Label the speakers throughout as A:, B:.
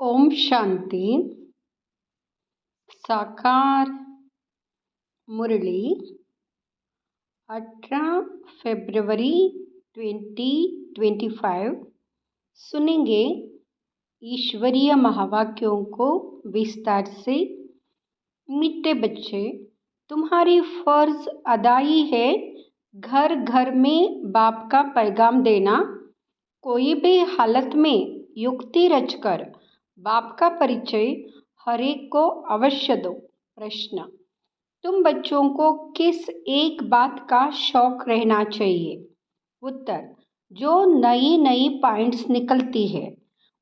A: ओम शांति। साकार मुरली 18 फरवरी 2025 सुनेंगे ईश्वरीय महावाक्यों को विस्तार से। मीठे बच्चे, तुम्हारी फर्ज अदाई है घर घर में बाप का पैगाम देना। कोई भी हालत में युक्ति रचकर बाप का परिचय हर एक को अवश्य दो। प्रश्न: तुम बच्चों को किस एक बात का शौक रहना चाहिए? उत्तर: जो नई नई पॉइंट्स निकलती है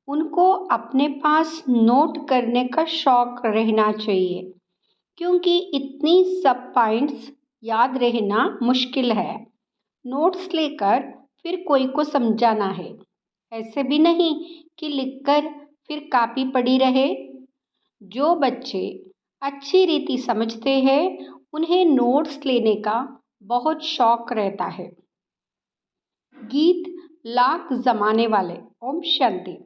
A: उनको अपने पास नोट करने का शौक रहना चाहिए, क्योंकि इतनी सब पॉइंट्स याद रहना मुश्किल है। नोट्स लेकर फिर कोई को समझाना है, ऐसे भी नहीं कि लिखकर फिर कॉपी पड़ी रहे। जो बच्चे अच्छी रीति समझते हैं उन्हें नोट्स लेने का बहुत शौक रहता है। गीत लाख जमाने वाले। ओम शांति।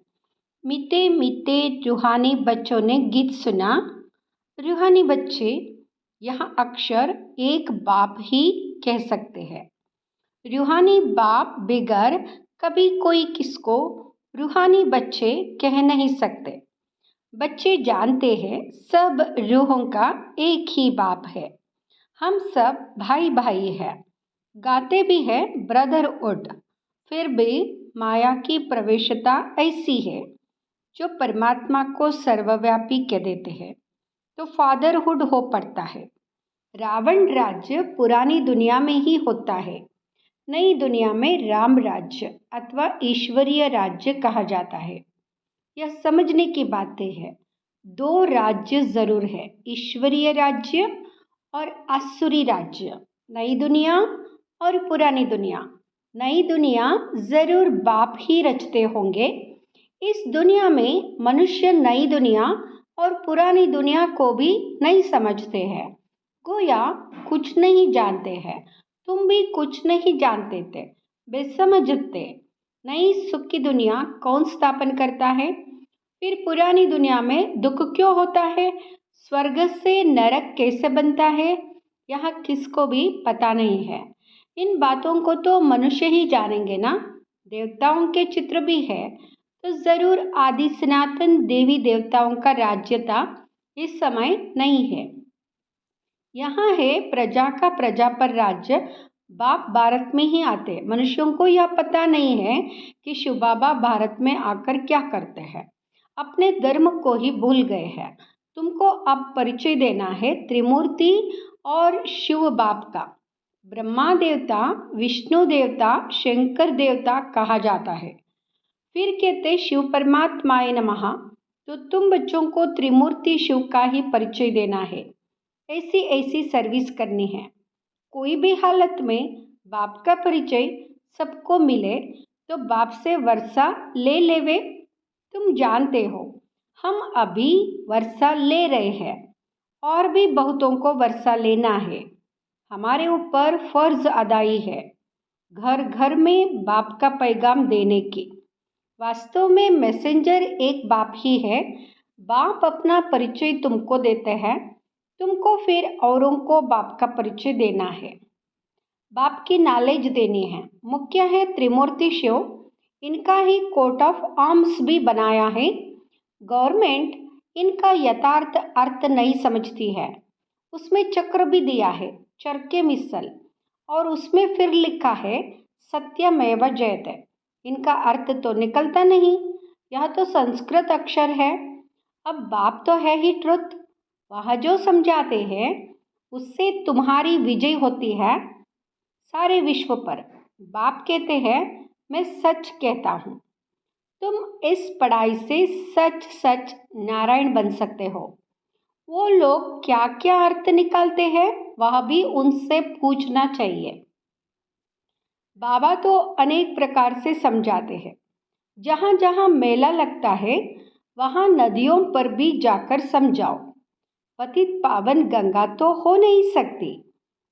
A: मीठे मीठे रूहानी बच्चों ने गीत सुना। रूहानी बच्चे यहाँ अक्षर एक बाप ही कह सकते हैं। रूहानी बाप बिगर कभी कोई किसको रूहानी बच्चे कह नहीं सकते। बच्चे जानते हैं सब रूहों का एक ही बाप है। हम सब भाई भाई हैं। गाते भी हैं ब्रदरहुड। फिर भी माया की प्रवेशता ऐसी है जो परमात्मा को सर्वव्यापी कह देते हैं तो फादरहुड हो पड़ता है। रावण राज्य पुरानी दुनिया में ही होता है। नई दुनिया में राम राज्य अथवा ईश्वरीय राज्य कहा जाता है। यह समझने की बातें हैं। दो राज्य जरूर है, ईश्वरीय राज्य और आसुरी राज्य। नई दुनिया और पुरानी दुनिया। नई दुनिया जरूर बाप ही रचते होंगे। इस दुनिया में मनुष्य नई दुनिया और पुरानी दुनिया को भी नहीं समझते हैं, गोया कुछ नहीं जानते हैं। तुम भी कुछ नहीं जानते थे, बेसमझते। नई सुख की दुनिया कौन स्थापन करता है? फिर पुरानी दुनिया में दुख क्यों होता है? स्वर्ग से नरक कैसे बनता है? यहाँ किसको भी पता नहीं है। इन बातों को तो मनुष्य ही जानेंगे ना। देवताओं के चित्र भी है तो जरूर आदि सनातन देवी देवताओं का राज्यता इस समय नहीं है। यहाँ है प्रजा का प्रजा पर राज्य। बाप भारत में ही आते। मनुष्यों को यह पता नहीं है कि शिव बाबा भारत में आकर क्या करते हैं। अपने धर्म को ही भूल गए हैं। तुमको अब परिचय देना है त्रिमूर्ति और शिव बाप का। ब्रह्मा देवता, विष्णु देवता, शंकर देवता कहा जाता है। फिर कहते शिव परमात्माय नमः। तो तुम बच्चों को त्रिमूर्ति शिव का ही परिचय देना है। ऐसी सर्विस करनी है। कोई भी हालत में बाप का परिचय सबको मिले तो बाप से वर्षा ले लेवे। तुम जानते हो हम अभी वर्षा ले रहे हैं और भी बहुतों को वर्षा लेना है। हमारे ऊपर फर्ज अदाई है घर घर में बाप का पैगाम देने की। वास्तव में मैसेंजर एक बाप ही है। बाप अपना परिचय तुमको देते हैं, तुमको फिर औरों को बाप का परिचय देना है, बाप की नॉलेज देनी है। मुख्य है त्रिमूर्ति शिव। इनका ही कोट ऑफ आर्म्स भी बनाया है। गवर्नमेंट इनका यथार्थ अर्थ नहीं समझती है। उसमें चक्र भी दिया है, चरके मिसल, और उसमें फिर लिखा है सत्यमेव जयते। इनका अर्थ तो निकलता नहीं। यह तो संस्कृत अक्षर है। अब बाप तो है ही ट्रुथ। वह जो समझाते हैं उससे तुम्हारी विजय होती है सारे विश्व पर। बाप कहते हैं मैं सच कहता हूँ। तुम इस पढ़ाई से सच सच नारायण बन सकते हो। वो लोग क्या क्या अर्थ निकालते हैं वह भी उनसे पूछना चाहिए। बाबा तो अनेक प्रकार से समझाते हैं। जहाँ जहाँ मेला लगता है वहाँ नदियों पर भी जाकर समझाओ। पतित पावन गंगा तो हो नहीं सकती।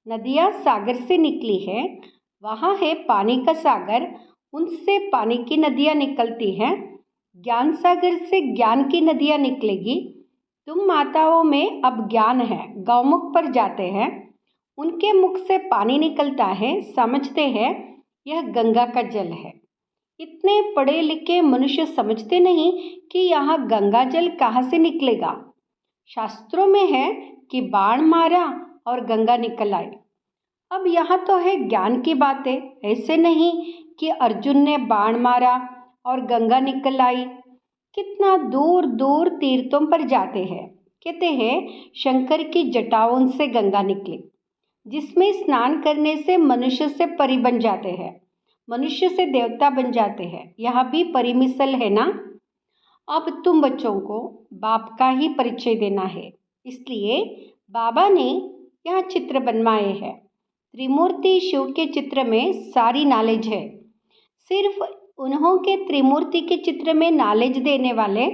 A: नदियाँ सागर से निकली है, वहाँ है पानी का सागर, उनसे पानी की नदियाँ निकलती हैं। ज्ञान सागर से ज्ञान की नदियाँ निकलेगी। तुम माताओं में अब ज्ञान है, गौमुख पर जाते हैं, उनके मुख से पानी निकलता है, समझते हैं यह गंगा का जल है। इतने पढ़े लिखे मनुष्य समझते नहीं कि यहाँ गंगा जल कहाँ से निकलेगा। शास्त्रों में है कि बाण मारा और गंगा निकल आई। अब यहाँ तो है ज्ञान की बातें, ऐसे नहीं कि अर्जुन ने बाण मारा और गंगा निकल आई। कितना दूर दूर तीर्थों पर जाते हैं, कहते हैं शंकर की जटाओं से गंगा निकली, जिसमें स्नान करने से मनुष्य से परी बन जाते हैं, मनुष्य से देवता बन जाते हैं। यह भी परिमिसल है ना। अब तुम बच्चों को बाप का ही परिचय देना है, इसलिए बाबा ने यहाँ चित्र बनवाए हैं। त्रिमूर्ति शिव के चित्र में सारी नॉलेज है। सिर्फ उन्हों के त्रिमूर्ति के चित्र में नॉलेज देने वाले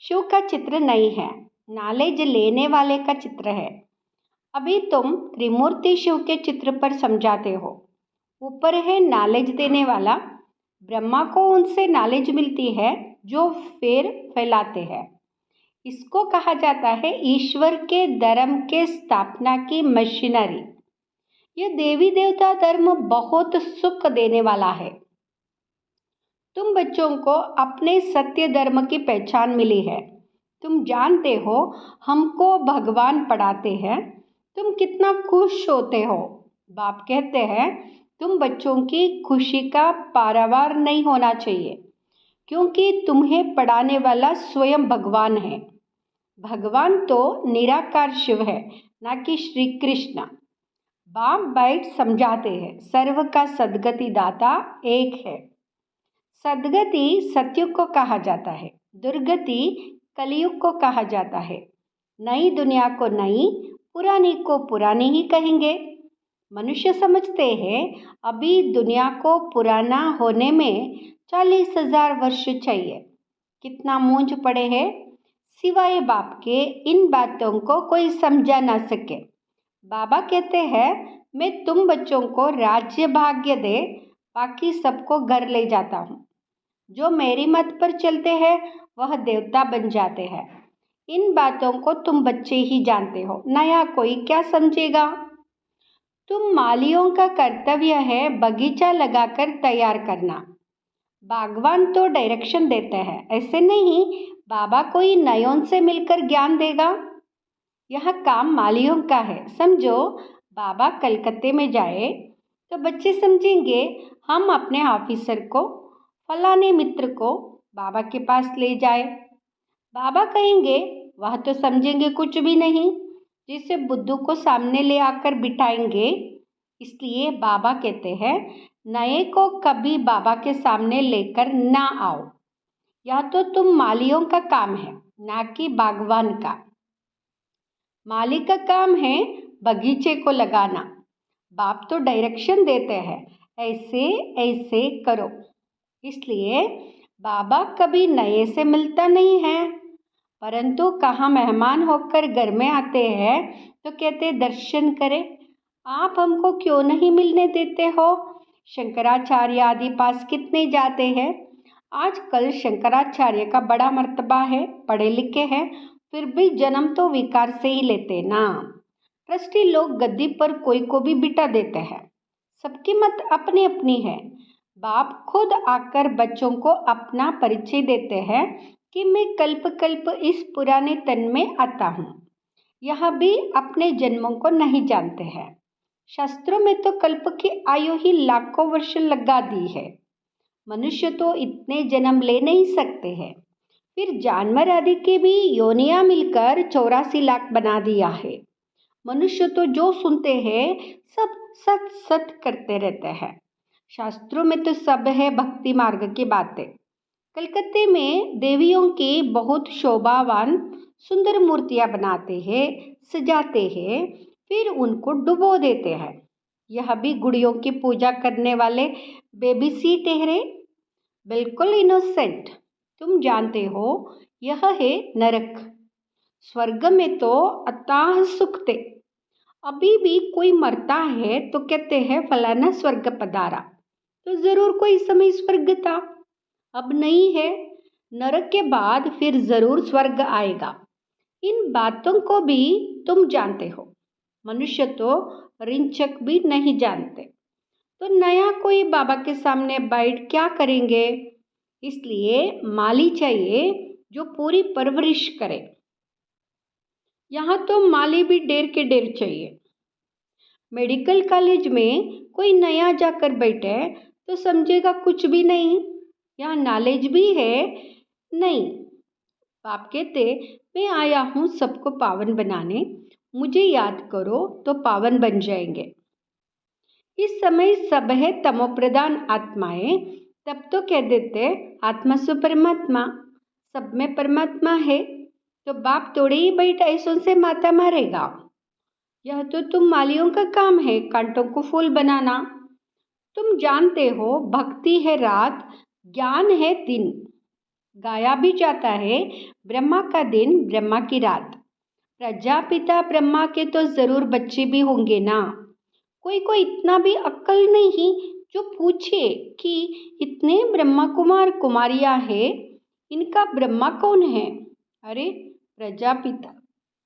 A: शिव का चित्र नहीं है, नॉलेज लेने वाले का चित्र है। अभी तुम त्रिमूर्ति शिव के चित्र पर समझाते हो। ऊपर है नॉलेज देने वाला, ब्रह्मा को उनसे नॉलेज मिलती है जो फिर फैलाते हैं। इसको कहा जाता है ईश्वर के धर्म के स्थापना की मशीनरी। यह देवी देवता धर्म बहुत सुख देने वाला है। तुम बच्चों को अपने सत्य धर्म की पहचान मिली है। तुम जानते हो हमको भगवान पढ़ाते हैं, तुम कितना खुश होते हो। बाप कहते हैं तुम बच्चों की खुशी का पारावार नहीं होना चाहिए, क्योंकि तुम्हें पढ़ाने वाला स्वयं भगवान है। भगवान तो निराकार शिव है, ना कि श्री कृष्ण। बाप बैठ समझाते हैं सर्व का सद्गति दाता एक है। सद्गति सतयुग को कहा जाता है, दुर्गति कलयुग को कहा जाता है। नई दुनिया को नई, पुरानी को पुरानी ही कहेंगे। मनुष्य समझते हैं अभी दुनिया को पुराना होने में 40,000 वर्ष चाहिए। कितना मूंझ पड़े हैं, सिवाय बाप के इन बातों को कोई समझा ना सके। बाबा कहते हैं मैं तुम बच्चों को राज्य भाग्य दे, बाकी सबको घर ले जाता हूँ। जो मेरी मत पर चलते हैं वह देवता बन जाते हैं। इन बातों को तुम बच्चे ही जानते हो, नया कोई क्या समझेगा। तुम मालियों का कर्तव्य है बगीचा लगाकर तैयार करना। बागवान तो डायरेक्शन देते हैं, ऐसे नहीं बाबा कोई नयों से मिलकर ज्ञान देगा। यह काम मालियों का है। समझो बाबा कलकत्ते में जाए तो बच्चे समझेंगे हम अपने ऑफिसर को, फलाने मित्र को बाबा के पास ले जाए। बाबा कहेंगे वह तो समझेंगे कुछ भी नहीं, जिसे बुद्धू को सामने ले आकर बिठाएंगे। इसलिए बाबा कहते हैं नए को कभी बाबा के सामने लेकर ना आओ। यह तो तुम मालियों का काम है, ना कि बागवान का। माली का काम है बगीचे को लगाना। बाप तो डायरेक्शन देते हैं ऐसे ऐसे करो। इसलिए बाबा कभी नए से मिलता नहीं है, परंतु कहाँ मेहमान होकर घर में आते हैं तो कहते दर्शन करें। आप हमको क्यों नहीं मिलने देते हो? शंकराचार्य आदि पास कितने जाते हैं। आजकल शंकराचार्य का बड़ा मर्तबा है, पढ़े लिखे हैं, फिर भी जन्म तो विकार से ही लेते ना। ट्रस्टी लोग गद्दी पर कोई को भी बिठा देते हैं। सबकी मत अपनी अपनी है। बाप खुद आकर बच्चों को अपना परिचय देते हैं कि मैं कल्प कल्प इस पुराने तन में आता हूँ। यह भी अपने जन्मों को नहीं जानते हैं। शास्त्रों में तो कल्प की आयु ही लाखों वर्ष लगा दी है। मनुष्य तो इतने जन्म ले नहीं सकते हैं। फिर जानवर आदि के भी योनियां मिलकर 84 लाख बना दिया है। मनुष्य तो जो सुनते हैं सब सत सत करते रहते हैं। शास्त्रों में तो सब है भक्ति मार्ग की बातें। कलकत्ते में देवियों की बहुत शोभावान सुंदर मूर्तियां बनाते हैं, सजाते हैं, फिर उनको डुबो देते हैं। यह भी गुड़ियों की पूजा करने वाले बेबी सी ठहरे, बिल्कुल इनोसेंट। तुम जानते हो यह है नरक। स्वर्ग में तो अथाह सुख थे। अभी भी कोई मरता है तो कहते हैं फलाना स्वर्ग पधारा, तो जरूर कोई समय स्वर्ग था। अब नहीं है, नरक के बाद फिर जरूर स्वर्ग आएगा। इन बातों को भी तुम जानते हो। मनुष्य तो रिंचक भी नहीं जानते, तो नया कोई बाबा के सामने बैठ क्या करेंगे। इसलिए माली चाहिए जो पूरी परवरिश करे। यहाँ तो माली भी डेर के डेर चाहिए। मेडिकल कॉलेज में कोई नया जाकर बैठे तो समझेगा कुछ भी नहीं, यहाँ नॉलेज भी है नहीं। बाप कहते मैं आया हूँ सबको पावन बनाने, मुझे याद करो तो पावन बन जाएंगे। इस समय सब है तमोप्रधान आत्माएं, तब तो कह देते आत्मा सो परमात्मा, सब में परमात्मा है, तो बाप थोड़े ही बैठ ऐसों से माता मारेगा। यह तो तुम मालियों का काम है, कांटों को फूल बनाना। तुम जानते हो भक्ति है रात, ज्ञान है दिन। गाया भी जाता है ब्रह्मा का दिन ब्रह्मा की रात। प्रजापिता ब्रह्मा के तो जरूर बच्चे भी होंगे ना। कोई को इतना भी अक्ल नहीं जो पूछे कि इतने ब्रह्मा कुमार कुमारियां हैं, इनका ब्रह्मा कौन है। अरे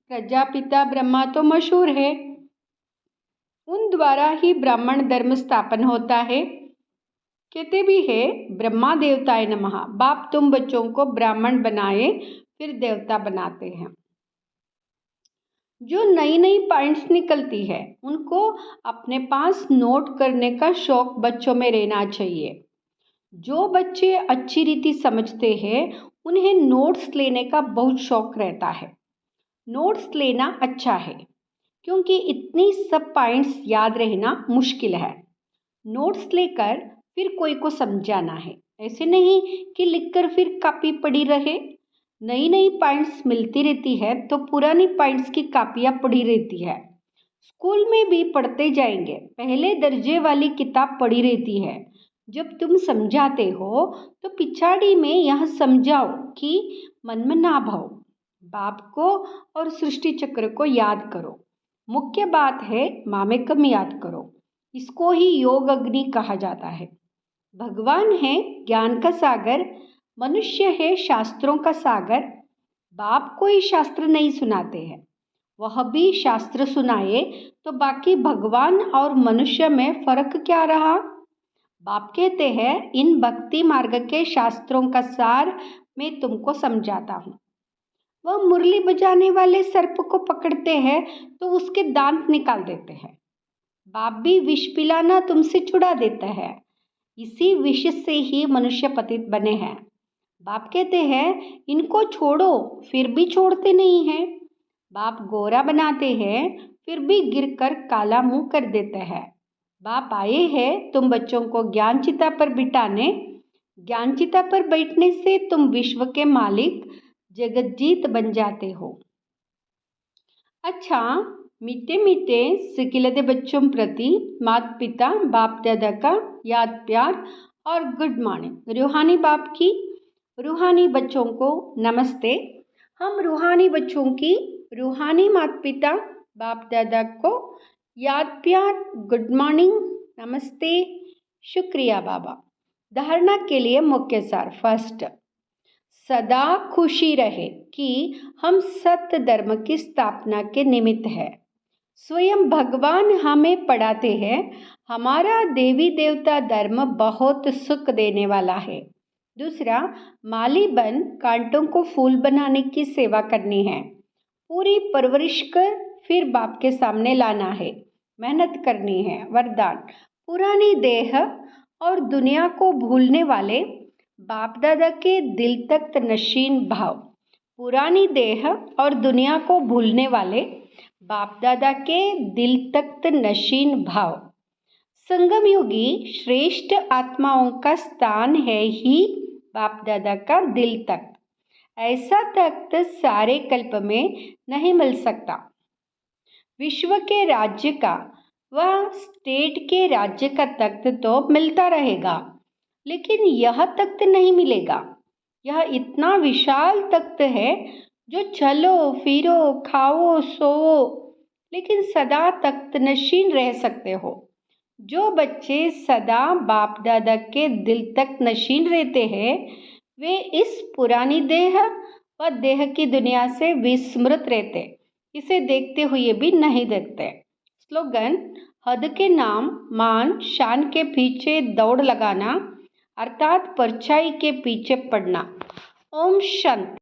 A: प्रजापिता ब्रह्मा तो मशहूर है, उन द्वारा ही ब्राह्मण धर्म स्थापन होता है। कहते भी है ब्रह्मा देवताए नमः। बाप तुम बच्चों को ब्राह्मण बनाए फिर देवता बनाते हैं। जो नई नई पॉइंट्स निकलती है उनको अपने पास नोट करने का शौक बच्चों में रहना चाहिए। जो बच्चे अच्छी रीति समझते हैं उन्हें नोट्स लेने का बहुत शौक रहता है। नोट्स लेना अच्छा है क्योंकि इतनी सब पॉइंट्स याद रहना मुश्किल है। नोट्स लेकर फिर कोई को समझाना है, ऐसे नहीं कि लिखकर फिर कॉपी पड़ी रहे। नई नई पॉइंट्स मिलती रहती है तो पुरानी पॉइंट्स की कॉपियाँ पड़ी रहती है। स्कूल में भी पढ़ते जाएंगे, पहले दर्जे वाली किताब पड़ी रहती है। जब तुम समझाते हो तो पिछाड़ी में यह समझाओ कि मन में ना भाओ, बाप को और सृष्टि चक्र को याद करो। मुख्य बात है मामेकम याद करो। इसको ही योग अग्नि कहा जाता है। भगवान है ज्ञान का सागर, मनुष्य है शास्त्रों का सागर। बाप कोई शास्त्र नहीं सुनाते हैं, वह भी शास्त्र सुनाए तो बाकी भगवान और मनुष्य में फर्क क्या रहा। बाप कहते हैं इन भक्ति मार्ग के शास्त्रों का सार मैं तुमको समझाता हूँ। वह मुरली बजाने वाले सर्प को पकड़ते हैं तो उसके दांत निकाल देते हैं। बाप भी विष पिलाना तुमसे छुड़ा देता है, इसी विष से ही मनुष्य पतित बने हैं। बाप कहते हैं इनको छोड़ो, फिर भी छोड़ते नहीं हैं। बाप गोरा बनाते हैं फिर भी गिरकर काला मुंह कर देते हैं। बाप आए हैं तुम बच्चों को ज्ञानचिता पर बिठाने। ज्ञानचिता पर बैठने से तुम विश्व के मालिक जगतजीत बन जाते हो। अच्छा, मीठे मीठे सिकिलते बच्चों प्रति माता पिता बाप दादा का याद प्यार और गुड मॉर्निंग। रूहानी बाप की रूहानी बच्चों को नमस्ते। हम रूहानी बच्चों की रूहानी माता पिता बाप दादा को याद प्यार, गुड मॉर्निंग, नमस्ते, शुक्रिया बाबा। धारणा के लिए मुख्य सार। फर्स्ट, सदा खुशी रहे कि हम सत्य धर्म की स्थापना के निमित्त है। स्वयं भगवान हमें पढ़ाते हैं हमारा देवी देवता धर्म बहुत सुख देने वाला है। दूसरा, माली बन कांटों को फूल बनाने की सेवा करनी है। पूरी परवरिश कर फिर बाप के सामने लाना है, मेहनत करनी है। वरदान, पुरानी देह और दुनिया को भूलने वाले बाप दादा के दिल तक नशीन भाव। पुरानी देह और दुनिया को भूलने वाले बाप दादा के दिल तक नशीन भाव। संगम युगी श्रेष्ठ आत्माओं का स्थान है ही बाप दादा का दिल तख्त। ऐसा तख्त सारे कल्प में नहीं मिल सकता। विश्व के राज्य का व स्टेट के राज्य का तख्त तो मिलता रहेगा, लेकिन यह तख्त नहीं मिलेगा। यह इतना विशाल तख्त है जो चलो फिरो खाओ सोओ लेकिन सदा तख्त नशीन रह सकते हो। जो बच्चे सदा बाप दादा के दिल तक नशीन रहते हैं वे इस पुरानी देह व देह की दुनिया से विस्मृत रहते, इसे देखते हुए भी नहीं देखते। स्लोगन: हद के नाम मान शान के पीछे दौड़ लगाना, अर्थात परछाई के पीछे पड़ना। ओम शांति।